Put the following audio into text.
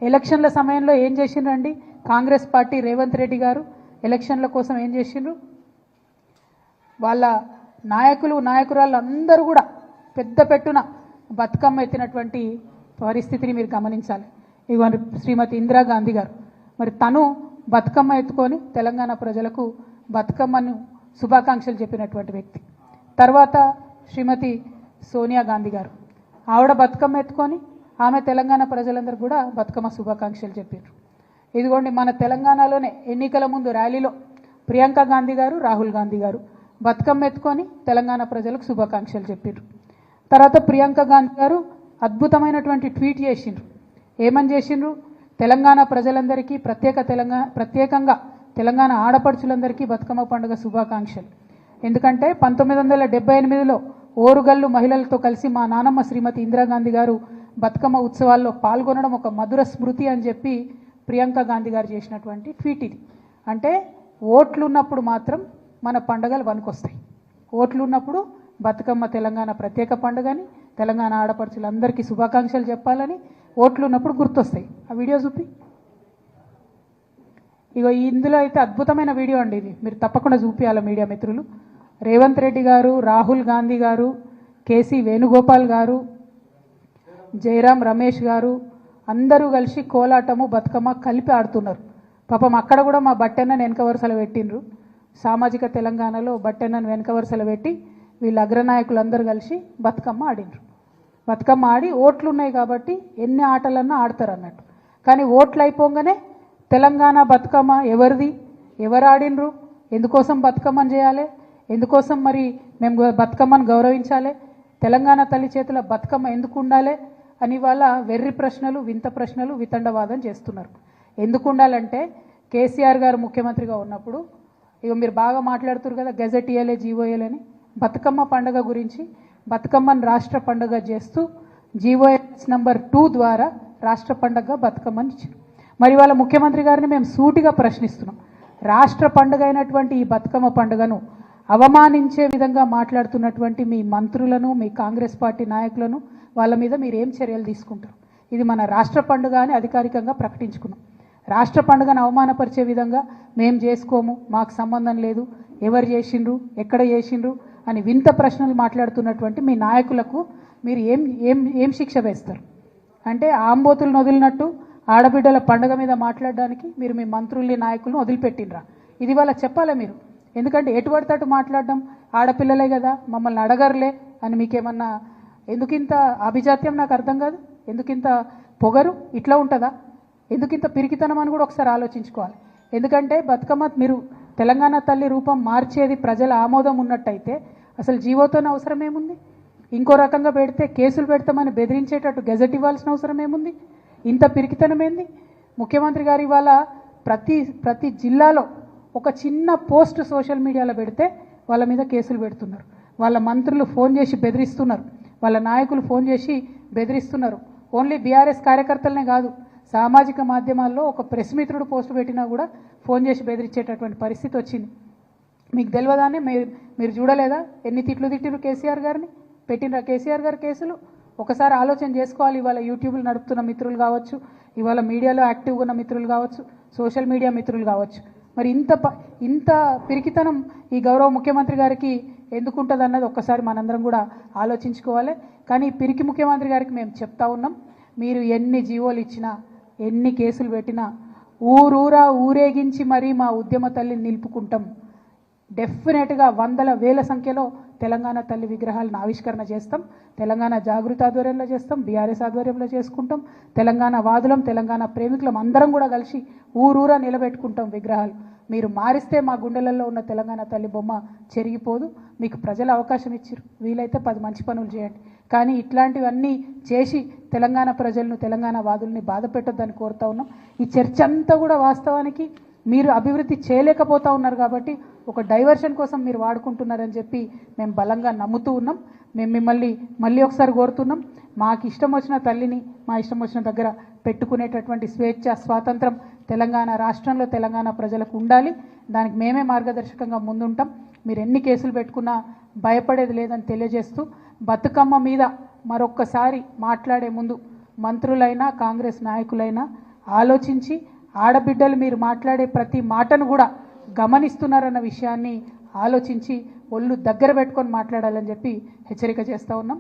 ఎలక్షన్ల సమయంలో ఏం చేసిండ్రండి కాంగ్రెస్ పార్టీ రేవంత్ రెడ్డి గారు ఎలక్షన్ల కోసం ఏం చేసిండ్రు? వాళ్ళ నాయకులు నాయకురాళ్ళు అందరూ కూడా పెద్ద పెట్టున బతుకమ్మ ఎత్తినటువంటి పరిస్థితిని మీరు గమనించాలి. ఇవాళ శ్రీమతి ఇందిరాగాంధీ గారు మరి తను బతుకమ్మ ఎత్తుకొని తెలంగాణ ప్రజలకు బతుకమ్మను శుభాకాంక్షలు చెప్పినటువంటి వ్యక్తి. తర్వాత శ్రీమతి సోనియా గాంధీ గారు ఆవిడ బతుకమ్మ ఎత్తుకొని ఆమె తెలంగాణ ప్రజలందరూ కూడా బతుకమ్మ శుభాకాంక్షలు చెప్పారు. ఇదిగోండి మన తెలంగాణలోనే ఎన్నికల ముందు ర్యాలీలో ప్రియాంక గాంధీ గారు రాహుల్ గాంధీ గారు బతుకమ్మ ఎత్తుకొని తెలంగాణ ప్రజలకు శుభాకాంక్షలు చెప్పారు. తర్వాత ప్రియాంక గాంధీ గారు అద్భుతమైనటువంటి ట్వీట్ చేసిండ్రు. ఏమని చేసిండ్రు? తెలంగాణ ప్రజలందరికీ ప్రత్యేకంగా తెలంగాణ ఆడపడుచులందరికీ బతుకమ్మ పండుగ శుభాకాంక్షలు. ఎందుకంటే 1978లో ఓరుగల్లు మహిళలతో కలిసి మా నానమ్మ శ్రీమతి ఇందిరాగాంధీ గారు బతుకమ్మ ఉత్సవాల్లో పాల్గొనడం ఒక మధుర స్మృతి అని చెప్పి ప్రియాంక గాంధీ గారు చేసినటువంటి ట్వీట్ ఇది. అంటే ఓట్లు ఉన్నప్పుడు మాత్రం మన పండుగలు వనుకొస్తాయి. ఓట్లు ఉన్నప్పుడు బతుకమ్మ తెలంగాణ ప్రత్యేక పండుగని తెలంగాణ ఆడపడుచులందరికీ శుభాకాంక్షలు చెప్పాలని ఓట్లు ఉన్నప్పుడు గుర్తొస్తాయి. ఆ వీడియో చూపి. ఇగో ఇందులో అయితే అద్భుతమైన వీడియో అండి ఇది, మీరు తప్పకుండా చూపించాలి మీడియా మిత్రులు. రేవంత్ రెడ్డి గారు, రాహుల్ గాంధీ గారు, కేసీ వేణుగోపాల్ గారు, జయరాం రమేష్ గారు అందరూ కలిసి కోలాటము బతుకమ్మ కలిపి ఆడుతున్నారు. పాపం అక్కడ కూడా మా బట్టెన్నను వెనక వరుసలు పెట్టిండ్రు. సామాజిక తెలంగాణలో బట్టెన్నను వెనక వరుసలు పెట్టి వీళ్ళ అగ్రనాయకులందరూ కలిసి బతుకమ్మ ఆడిండ్రు. బతుకమ్మ ఆడి ఓట్లు ఉన్నాయి కాబట్టి ఎన్ని ఆటలన్నా ఆడతారు అన్నట్టు. కానీ ఓట్లు అయిపోగానే తెలంగాణ బతుకమ్మ ఎవరిది, ఎవరు ఆడినరు, ఎందుకోసం బతుకమ్మని చేయాలి, ఎందుకోసం మరి మేము బతుకమ్మను గౌరవించాలి, తెలంగాణ తల్లి చేతుల బతుకమ్మ ఎందుకు ఉండాలి అని వాళ్ళ వెర్రి ప్రశ్నలు, వింత ప్రశ్నలు, వితండవాదం చేస్తున్నారు. ఎందుకు ఉండాలంటే కేసీఆర్ గారు ముఖ్యమంత్రిగా ఉన్నప్పుడు ఇక మీరు బాగా మాట్లాడుతున్నారు కదా గెజెట్ ఇయ్యలే జీవో ఇయ్యలేని బతుకమ్మ పండుగ గురించి బతుకమ్మను రాష్ట్ర పండుగ చేస్తూ జీవోఎస్ నంబర్ 2 ద్వారా రాష్ట్ర పండుగ బతుకమ్మని ఇచ్చారు. మరి వాళ్ళ ముఖ్యమంత్రి గారిని మేము సూటిగా ప్రశ్నిస్తున్నాం. రాష్ట్ర పండుగ అయినటువంటి ఈ బతుకమ్మ పండుగను అవమానించే విధంగా మాట్లాడుతున్నటువంటి మీ మంత్రులను, మీ కాంగ్రెస్ పార్టీ నాయకులను వాళ్ళ మీద మీరు ఏం చర్యలు తీసుకుంటారు? ఇది మన రాష్ట్ర పండుగ అని అధికారికంగా ప్రకటించుకున్నాం. రాష్ట్ర పండుగను అవమానపరిచే విధంగా మేము చేసుకోము, మాకు సంబంధం లేదు, ఎవరు చేసిండ్రు, ఎక్కడ చేసిండ్రు అని వింత ప్రశ్నలు మాట్లాడుతున్నటువంటి మీ నాయకులకు మీరు ఏం ఏం ఏం శిక్ష వేస్తారు? అంటే ఆంబోతులను వదిలినట్టు ఆడబిడ్డల పండుగ మీద మాట్లాడడానికి మీరు మీ మంత్రుల్ని నాయకులను వదిలిపెట్టినరా? ఇది వాళ్ళకి చెప్పాలి మీరు. ఎందుకంటే ఎటువడతట్టు మాట్లాడడం, ఆడపిల్లలే కదా మమ్మల్ని అడగరులే అని మీకేమన్నా ఎందుకింత అభిజాత్యం నాకు అర్థం కాదు. ఎందుకింత పొగరు? ఇట్లా ఉంటుందా? ఎందుకింత పిరికితనం అని కూడా ఒకసారి ఆలోచించుకోవాలి. ఎందుకంటే బతుకమ్మ మీరు తెలంగాణ తల్లి రూపం మార్చేది ప్రజల ఆమోదం ఉన్నట్టయితే అసలు జీవోతోనే అవసరం ఏముంది? ఇంకో రకంగా పెడితే కేసులు పెడతామని బెదిరించేటట్టు గెజెట్ ఇవ్వాల్సిన అవసరం ఏముంది? ఇంత పిరికితనం ఏంది? ముఖ్యమంత్రి గారు ఇవాళ ప్రతి జిల్లాలో ఒక చిన్న పోస్ట్ సోషల్ మీడియాలో పెడితే వాళ్ళ మీద కేసులు పెడుతున్నారు. వాళ్ళ మంత్రులు ఫోన్ చేసి బెదిరిస్తున్నారు, వాళ్ళ నాయకులు ఫోన్ చేసి బెదిరిస్తున్నారు. ఓన్లీ బీఆర్ఎస్ కార్యకర్తలనే కాదు, సామాజిక మాధ్యమాల్లో ఒక ప్రెస్ మిత్రుడు పోస్ట్ పెట్టినా కూడా ఫోన్ చేసి బెదిరించేటటువంటి పరిస్థితి వచ్చింది. మీకు తెలియదానే మీరు చూడలేదా ఎన్ని తిట్లు తిట్టిరు కేసీఆర్ గారిని? పెట్టినరా కేసీఆర్ గారు కేసులు? ఒకసారి ఆలోచన చేసుకోవాలి. ఇవాళ యూట్యూబ్లు నడుపుతున్న మిత్రులు కావచ్చు, ఇవాళ మీడియాలో యాక్టివ్గా ఉన్న మిత్రులు కావచ్చు, సోషల్ మీడియా మిత్రులు కావచ్చు, మరి ఇంత పిరికితనం ఈ గౌరవ ముఖ్యమంత్రి గారికి ఎందుకుంటుంది అన్నది ఒక్కసారి మనందరం కూడా ఆలోచించుకోవాలి. కానీ పిరికి ముఖ్యమంత్రి గారికి మేము చెప్తా ఉన్నాం, మీరు ఎన్ని జీవోలు ఇచ్చినా, ఎన్ని కేసులు పెట్టినా ఊరూరా ఊరేగించి మరీ మా ఉద్యమ తల్లిని నిలుపుకుంటాం. డెఫినెట్గా వందల వేల సంఖ్యలో తెలంగాణ తల్లి విగ్రహాలను ఆవిష్కరణ చేస్తాం. తెలంగాణ జాగృతి ఆధ్వర్యంలో చేస్తాం, బీఆర్ఎస్ ఆధ్వర్యంలో చేసుకుంటాం. తెలంగాణ వాదులం, తెలంగాణ ప్రేమికులం అందరం కూడా కలిసి ఊరూరా నిలబెట్టుకుంటాం విగ్రహాలు. మీరు మారిస్తే మా గుండెలలో ఉన్న తెలంగాణ తల్లి బొమ్మ చెరిగిపోదు. మీకు ప్రజలు అవకాశం ఇచ్చారు, వీలైతే 10 మంచి పనులు చేయండి. కానీ ఇట్లాంటివన్నీ చేసి తెలంగాణ ప్రజలను, తెలంగాణ వాదుల్ని బాధ పెట్టొద్దని కోరుతా ఉన్నాం. ఈ చర్చ అంతా కూడా వాస్తవానికి మీరు అభివృద్ధి చేయలేకపోతా ఉన్నారు కాబట్టి ఒక డైవర్షన్ కోసం మీరు వాడుకుంటున్నారని చెప్పి మేము బలంగా నమ్ముతూ ఉన్నాం. మేము మిమ్మల్ని మళ్ళీ ఒకసారి కోరుతున్నాం, మాకు ఇష్టం వచ్చిన తల్లిని మా ఇష్టం వచ్చిన దగ్గర పెట్టుకునేటటువంటి స్వేచ్ఛ, స్వాతంత్రం తెలంగాణ రాష్ట్రంలో తెలంగాణ ప్రజలకు ఉండాలి. దానికి మేమే మార్గదర్శకంగా ముందుంటాం. మీరు ఎన్ని కేసులు పెట్టుకున్నా భయపడేది లేదని తెలియజేస్తూ, బతుకమ్మ మీద మరొక్కసారి మాట్లాడే ముందు మంత్రులైనా, కాంగ్రెస్ నాయకులైనా ఆలోచించి ఆడబిడ్డలు మీరు మాట్లాడే ప్రతి మాటను కూడా గమనిస్తున్నారన్న విషయాన్ని ఆలోచించి ఒళ్ళు దగ్గర పెట్టుకొని మాట్లాడాలని చెప్పి హెచ్చరిక చేస్తూ ఉన్నాం.